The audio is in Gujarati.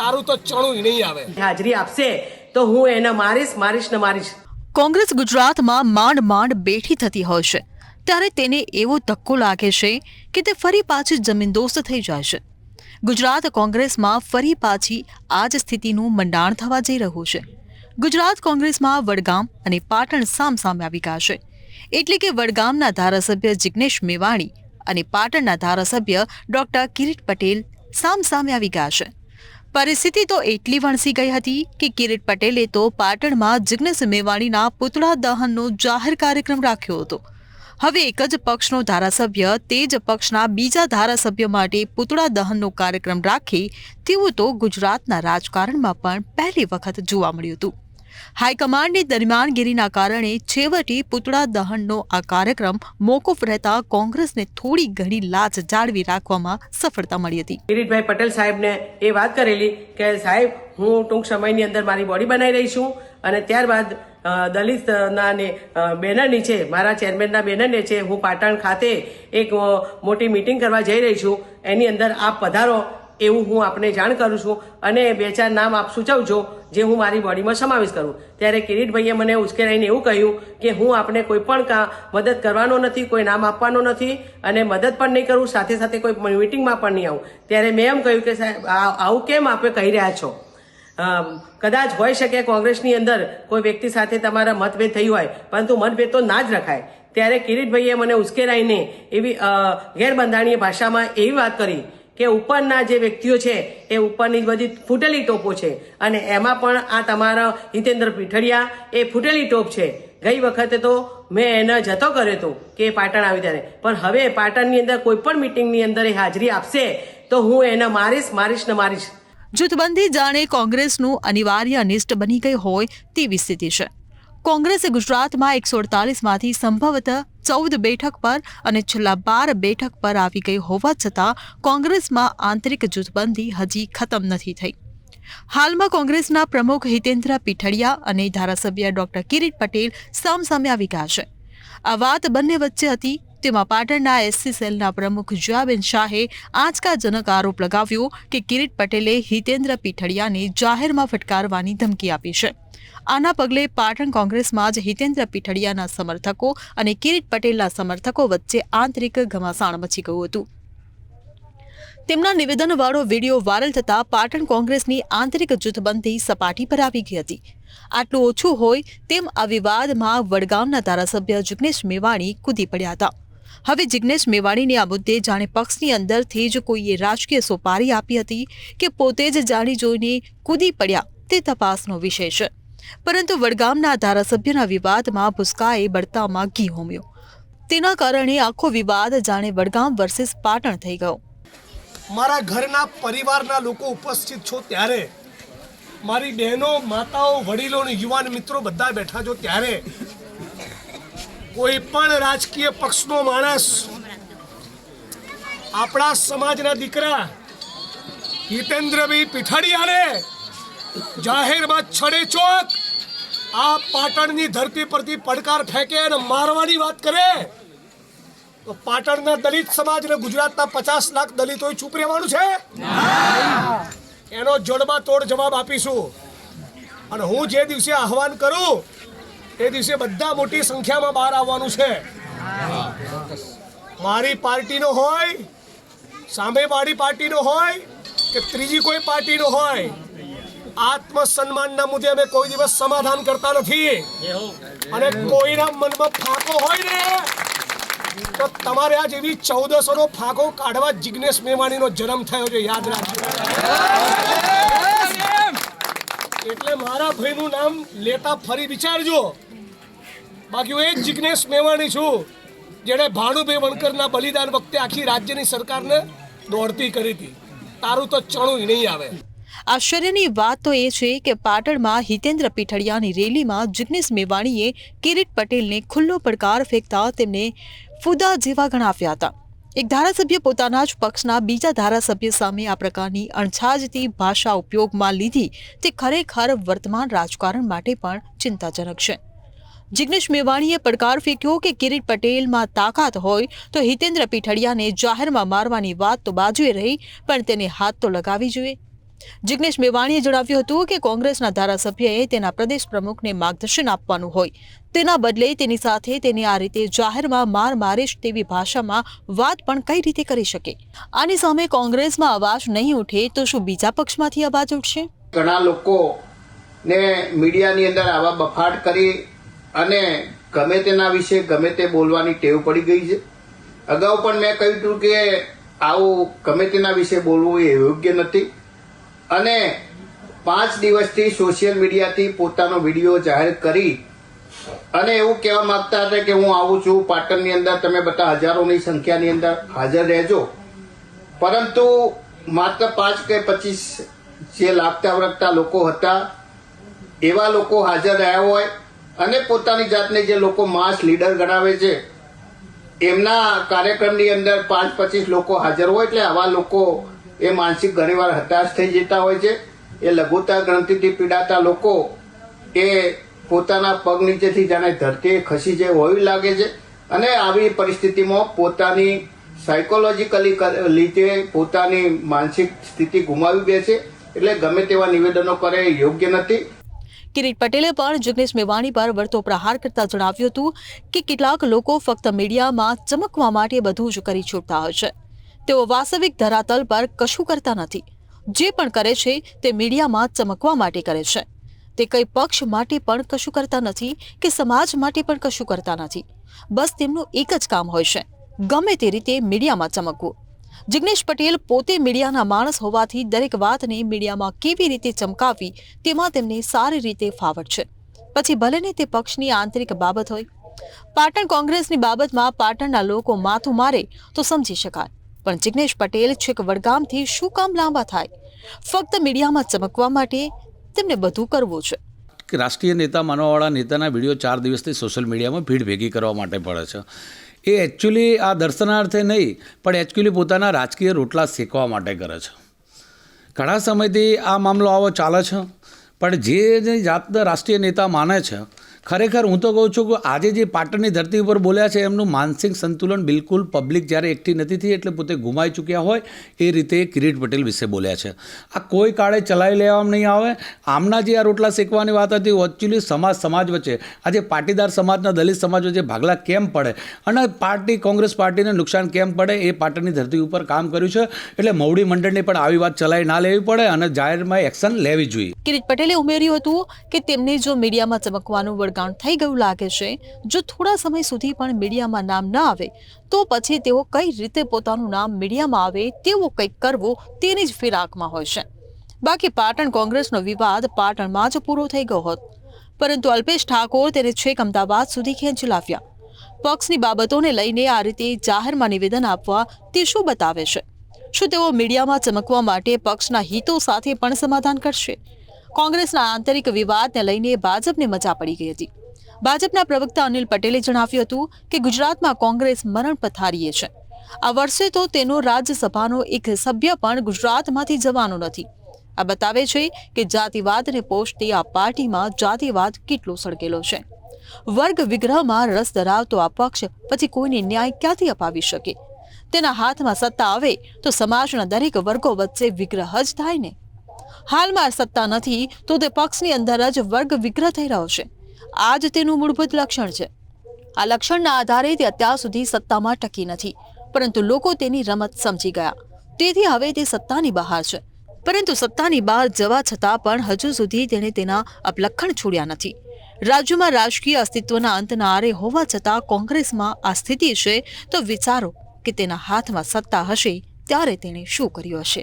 તારું તો ચણું નહીં આવે. હાજરી આપશે તો હું એને મારીશ ને મારીશ. કોંગ્રેસ ગુજરાતમાં માંડ માંડ બેઠી થતી હોય છે ત્યારે તેને એવો ધક્કો લાગે છે કે તે ફરી પાછી જમીનદોસ્ત થઈ જાય છે. ગુજરાત કોંગ્રેસમાં ફરી પાછી આ જ સ્થિતિનું મંડાણ થવા જઈ રહ્યું છે. ગુજરાત કોંગ્રેસમાં વડગામ અને પાટણ સામસામે આવી ગયા છે. એટલે કે વડગામના ધારાસભ્ય જિગ્નેશ મેવાણી અને પાટણના ધારાસભ્ય ડોક્ટર કિરીટ પટેલ સામસામે આવી ગયા છે. પરિસ્થિતિ તો એટલી વણસી ગઈ હતી કે કિરીટ પટેલે તો પાટણમાં જિગ્નેશ મેવાણીના પુતળા દહનનો જાહેર કાર્યક્રમ રાખ્યો હતો. હવે એક જ પક્ષનો ધારાસભ્ય તે જ પક્ષના બીજા ધારાસભ્ય માટે પુતળા દહનનો કાર્યક્રમ રાખે તેવું તો ગુજરાતના રાજકારણમાં પણ પહેલી વખત જોવા મળ્યું હતું. હાઈકમાન્ડની દરમિયાનગીરીના કારણે છેવટે પુતળા દહનનો આ કાર્યક્રમ મોકૂફ રહેતા કોંગ્રેસને થોડી ઘણી લાજ જાળવી રાખવામાં સફળતા મળી હતી. કિરીટભાઈ પટેલ સાહેબને એ વાત કરેલી કે સાહેબ હું ટૂંક સમયની અંદર મારી બોડી બનાવી રહી છું અને ત્યારબાદ દલિતના બેનર નીચે મારા ચેરમેનના બેનર નીચે હું પાટણ ખાતે એક મોટી મીટિંગ કરવા જઈ રહી છું. એની અંદર આપ પધારો એવું હું આપને જાણ કરું છું અને 2-4 નામ આપ સૂચવજો જે હું મારી બોડીમાં સમાવેશ કરું. ત્યારે કિરીટભાઈએ મને ઉશ્કેરાઈને એવું કહ્યું કે હું આપને કોઈ પણ મદદ કરવાનો નથી, કોઈ નામ આપવાનો નથી અને મદદ પણ નહીં કરું, સાથે સાથે કોઈ મીટિંગમાં પણ નહીં આવું. ત્યારે મેં એમ કહ્યું કે સાહેબ આવું કેમ આપે કહી રહ્યા છો? કદાચ હોઈ શકે કોંગ્રેસની અંદર કોઈ વ્યક્તિ સાથે તમારા મતભેદ થઈ હોય, પરંતુ મતભેદ તો ના જ રખાય. ત્યારે કિરીટભાઈએ મને ઉશ્કેરાઈને એવી ગેરબંધારણીય ભાષામાં એવી વાત કરી કે ઉપરના જે વ્યક્તિઓ છે એ ઉપરની બધી ફૂટેલી ટોપો છે અને એમાં પણ આ તમારા હિતેન્દ્ર પીઠડિયા એ ફૂટેલી ટોપ છે. ગઈ વખતે તો મેં એને જતો કર્યો હતો કે પાટણ આવી ત્યારે, પણ હવે પાટણની અંદર કોઈ પણ મિટિંગની અંદર એ હાજરી આપશે તો હું એને મારીશ ને મારીશ. જૂથબંધી જાણે કોંગ્રેસનું અનિવાર્ય અનિષ્ટ બની ગઈ હોય તેવી સ્થિતિ છે. કોંગ્રેસે ગુજરાતમાં 148માંથી સંભવતઃ 14 બેઠક પર અને છેલ્લા 12 બેઠક પર આવી ગઈ હોવા છતાં કોંગ્રેસમાં આંતરિક જૂથબંધી હજી ખતમ નથી થઈ. હાલમાં કોંગ્રેસના પ્રમુખ હિતેન્દ્ર પીઠડિયા અને ધારાસભ્ય ડોક્ટર કિરીટ પટેલ સામસામે આવી ગયા છે. આ વાત બંને વચ્ચે હતી તેમાં પાટણના એસસી સેલના પ્રમુખ જયાબેન શાહે આંચકાજનક આરોપ લગાવ્યો કે કિરીટ પટેલે હિતેન્દ્ર પીઠડિયાને જાહેરમાં ફટકારવાની ધમકી આપી છે. આના પગલે પાટણ કોંગ્રેસમાં જ હિતેન્દ્ર પીઠડિયાના સમર્થકો અને કિરીટ પટેલના સમર્થકો વચ્ચે આંતરિક ઘમાસાણ મચી ગયું હતું. તેમના નિવેદનવાળો વિડીયો વાયરલ થતા પાટણ કોંગ્રેસની આંતરિક જૂથબંધી સપાટી પર આવી ગઈ હતી. આટલું ઓછું હોય તેમ આ વિવાદમાં વડગામના ધારાસભ્ય જિગ્નેશ મેવાણી કૂદી પડ્યા હતા. હવે જિગ્નેશ મેવાણીને આ મુદ્દે જાણે પક્ષની અંદરથી જ કોઈએ રાજકીય સોપારી આપી હતી કે પોતે જ જાણી જોઈને કૂદી પડ્યા તે તપાસનો વિષય છે. પરંતુ વડગામના ધારાસભ્યના વિવાદમાં ભૂસકાએ બળતામાં ઘી હોમ્યો. તેના કારણે આખો વિવાદ જાણે વડગામ વર્સિસ પાટણ થઈ ગયો. મારા ઘરના પરિવારના લોકો ઉપસ્થિત છો ત્યારે, મારી બહેનો, માતાઓ, વડીલો અને યુવાન મિત્રો બધા બેઠા છો ત્યારે કોઈ પણ રાજકીય પક્ષનો માણસ આપણા સમાજના દીકરા હિતેન્દ્રભાઈ પીઠડિયાને જાહેરમાં છડેચોક આ પાટણની ધરતી પરથી પડકાર ફેંકે અને મારવાની વાત કરે તો પાટણના દલિત સમાજ અને ગુજરાતના 50 લાખ દલિતોએ ચૂપ રહેવાનું છે? એનો જડબા તોડ જવાબ આપીશું. અને હું જે દિવસે આહવાન કરું એ દિવસે બધા મોટી સંખ્યામાં બહાર આવવાનું છે. મારી પાર્ટીનો હોય, સામેવાળી પાર્ટીનો હોય કે ત્રીજી કોઈ પાર્ટીનો હોય, આત્મસન્માનના મુદ્દે અમે કોઈ દિવસ સમાધાન કરતા નથી. અને કોઈના મનમાં ફાંકો હોય ને તો તમારે આજ એવી 1400નો ફાંકો કાઢવા જિગ્નેશ મેવાણીનો જન્મ થયો છે, યાદ રાખજો. એટલે મારા ભાઈનું નામ લેતા ફરી વિચારજો. બાકી હું એ જ જિગ્નેશ મેવાણી છું જેણે ભાનુભાઈ વણકરના બલિદાન વખતે આખી રાજ્યની સરકારને દોડતી કરી હતી. તારું તો ચણું નહીં આવે. આશ્ચર્યની વાત તો એ છે કે પાટણમાં હિતેન્દ્ર પીઠડિયાની રેલીમાં જિગ્નેશ મેવાણીએ કિરીટ પટેલને ખુલ્લો પડકાર ફેંકતા તેમને ફુદા જેવા ગણાવ્યા હતા. એક ધારાસભ્ય પોતાના જ પક્ષના બીજા ધારાસભ્ય સામે આ પ્રકારની અણછાજતી ભાષા ઉપયોગમાં લીધી તે ખરેખર વર્તમાન રાજકારણ માટે પણ ચિંતાજનક છે. જિગ્નેશ મેવાણીએ પડકાર ફેંક્યો કે કિરીટ પટેલમાં તાકાત હોય તો હિતેન્દ્ર પીઠડિયાને જાહેરમાં મારવાની વાત તો બાજુએ રહી, પણ તેને હાથ તો લગાવી જોઈએ. જિગ્નેશ મેવાણીએ જણાવ્યું હતું કે કોંગ્રેસના ધારાસભ્યએ તેના પ્રદેશ પ્રમુખને માર્ગદર્શન આપવાનું હોય, તેના બદલે તેની સાથે તેની આ રીતે જાહેરમાં માર મારીશ તેવી ભાષામાં વાત પણ કઈ રીતે કરી શકે? આની સામે કોંગ્રેસમાં અવાજ નહીં ઉઠે તો શું બીજા પક્ષમાંથી અવાજ ઉઠશે? ઘણા લોકોને મીડિયાની અંદર આવા બફાટ કરી અને ગમે તેના વિશે ગમે તે બોલવાની ટેવ પડી ગઈ છે. અગાઉ પણ મેં કહ્યું હતું કે આવું ગમે તેના વિશે બોલવું એ યોગ્ય નથી અને 5 દિવસથી સોશિયલ મીડિયાથી પોતાનો વિડીયો જાહેર કરી અને એવું કહેવા માંગતા હતા કે હું આવું છું પાટણની અંદર, તમે બધા હજારોની સંખ્યાની અંદર હાજર રહેજો. પરંતુ માત્ર 5 કે 25 જે લાગતા વળગતા લોકો હતા એવા લોકો હાજર રહ્યા હોય અને પોતાની જાતને જે લોકો માસ લીડર ગણાવે છે એમના કાર્યક્રમની અંદર 5-25 લોકો હાજર હોય એટલે આવા લોકો એ માનસિક ઘણીવાર હતાશ થઈ જતા હોય છે. એ લઘુતા ગ્રંથિથી પીડાતા લોકો એ પોતાના પગ નીચેથી જાણે ધરતી ખસી જાય હોય લાગે છે અને આવી પરિસ્થિતિમાં પોતાની સાયકોલોજીકલી લીધે પોતાની માનસિક સ્થિતિ ગુમાવી દે છે. એટલે ગમે તેવા નિવેદનો કરે એ યોગ્ય નથી. કિરીટ પટેલે પણ જિગ્નેશ મેવાણી પર વળતો પ્રહાર કરતા જણાવ્યું હતું કે કેટલાક લોકો ફક્ત મીડિયામાં ચમકવા માટે બધું જ કરી છૂટતા હોય છે. તેઓ વાસ્તવિક ધરાતલ પર કશું કરતા નથી. જે પણ કરે છે તે મીડિયામાં ચમકવા માટે કરે છે. તે કઈ પક્ષ માટે પણ કશું કરતા નથી કે સમાજ માટે પણ કશું કરતા નથી. બસ તેમનું એક જ કામ હોય છે, ગમે તે રીતે મીડિયામાં ચમકવું. જિગ્નેશ પટેલ પોતે મીડિયાના માણસ હોવાથી દરેક વાતને મીડિયામાં કેવી રીતે ચમકાવવી તેમાં તેમને સારી રીતે ફાવટ છે. પછી ભલે ને તે પક્ષની આંતરિક બાબત હોય. પાટણ કોંગ્રેસની બાબતમાં પાટણના લોકો માથું મારે તો સમજી શકાય, પણ જિગ્નેશ પટેલ છેક વડગામથી શું કામ લાંબા થાય? ફક્ત મીડિયામાં ચમકવા માટે તેમને બધું કરવું છે. રાષ્ટ્રીય નેતા માનવાવાળા નેતાના વિડીયો 4 દિવસથી સોશિયલ મીડિયામાં ભીડ ભેગી કરવા માટે પડે છે. એ એકચ્યુઅલી આ દર્શનાર્થે નહીં પણ એકચ્યુઅલી પોતાના રાજકીય રોટલા શેકવા માટે કરે છે. ઘણા સમયથી આ મામલો આવો ચાલે છે, પણ જે જાતના રાષ્ટ્રીય નેતા માને છે, ખરેખર હું તો કહું છું કે આજે જે પાટણની ધરતી ઉપર બોલ્યા છે એમનું માનસિક સંતુલન બિલકુલ પબ્લિક જ્યારે એકઠી નથી થઈ એટલે પોતે ગુમાઈ ચૂક્યા હોય એ રીતે કિરીટ પટેલ વિશે બોલ્યા છે. આ કોઈ કાળે ચલાવી લેવામાં નહીં આવે. આમના જે આ રોટલા શેકવાની વાત હતી એકચ્યુઅલી સમાજ વચ્ચે આજે પાટીદાર સમાજના દલિત સમાજ વચ્ચે ભાગલા કેમ પડે અને કોંગ્રેસ પાર્ટીને નુકસાન કેમ પડે એ પાટણની ધરતી ઉપર કામ કર્યું છે. એટલે મવડી મંડળની પણ આવી વાત ચલાવી ના લેવી પડે અને જાહેરમાં એક્શન લેવી જોઈએ. કિરીટ પટેલે ઉમેર્યું હતું કે તેમને જો મીડિયામાં ચમકવાનું વળગાણ થઈ ગયું લાગે છે, જો થોડા સમય સુધી પણ મીડિયામાં નામ ન આવે તો પછી તેઓ કઈ રીતે પોતાનું નામ મીડિયામાં આવે તેવું કંઈક કરવું તેની જ ફિરાકમાં હોય છે. બાકી પાટણ કોંગ્રેસનો વિવાદ પાટણમાં જ પૂરો થઈ ગયો હોત, પરંતુ અલ્પેશ ઠાકોર તેને છેક અમદાવાદ સુધી ખેંચી લાવ્યા. પક્ષની બાબતોને લઈને આ રીતે જાહેરમાં નિવેદન આપવા તે શું બતાવે છે? શું તેઓ મીડિયામાં ચમકવા માટે પક્ષના હિતો સાથે પણ સમાધાન કરશે? કોંગ્રેસના આંતરિક વિવાદને લઈને ભાજપને મજા પડી ગઈ હતી. ભાજપના પ્રવક્તા અનિલ પટેલે જણાવ્યું હતું કે ગુજરાતમાં કોંગ્રેસ મરણ પથારીએ છે. આ વર્ષે તો તેનો રાજ્યસભાનો એક સભ્ય પણ ગુજરાતમાંથી જવાનો નથી. આ બતાવે છે કે જાતિવાદને પોષતી આ પાર્ટીમાં જાતિવાદ કેટલો સળગેલો છે. વર્ગ વિગ્રહમાં રસ ધરાવતો આ પક્ષ પછી કોઈને ન્યાય ક્યાંથી અપાવી શકે? તેના હાથમાં સત્તા આવે તો સમાજના દરેક વર્ગો વચ્ચે વિગ્રહ જ થાય ને. હાલમાં સત્તા નથી તો તે પક્ષની અંદર જ વર્ગ વિગ્રહ થઈ રહ્યો છે. આ જ તેનું મૂળભૂત લક્ષણ છે. આ લક્ષણના આધારે તે અત્યાર સુધી સત્તામાં ટકી નથી, પરંતુ લોકો તેની રમત સમજી ગયા. તેથી હવે તે સત્તાની બહાર છે, પરંતુ સત્તાની બહાર જવા છતાં પણ હજુ સુધી તેણે તેના અપલક્ષણ છોડ્યા નથી. રાજ્યમાં રાજકીય અસ્તિત્વના અંતના આરે હોવા છતાં કોંગ્રેસમાં આ સ્થિતિ છે તો વિચારો કે તેના હાથમાં સત્તા હશે ત્યારે તેણે શું કર્યું હશે.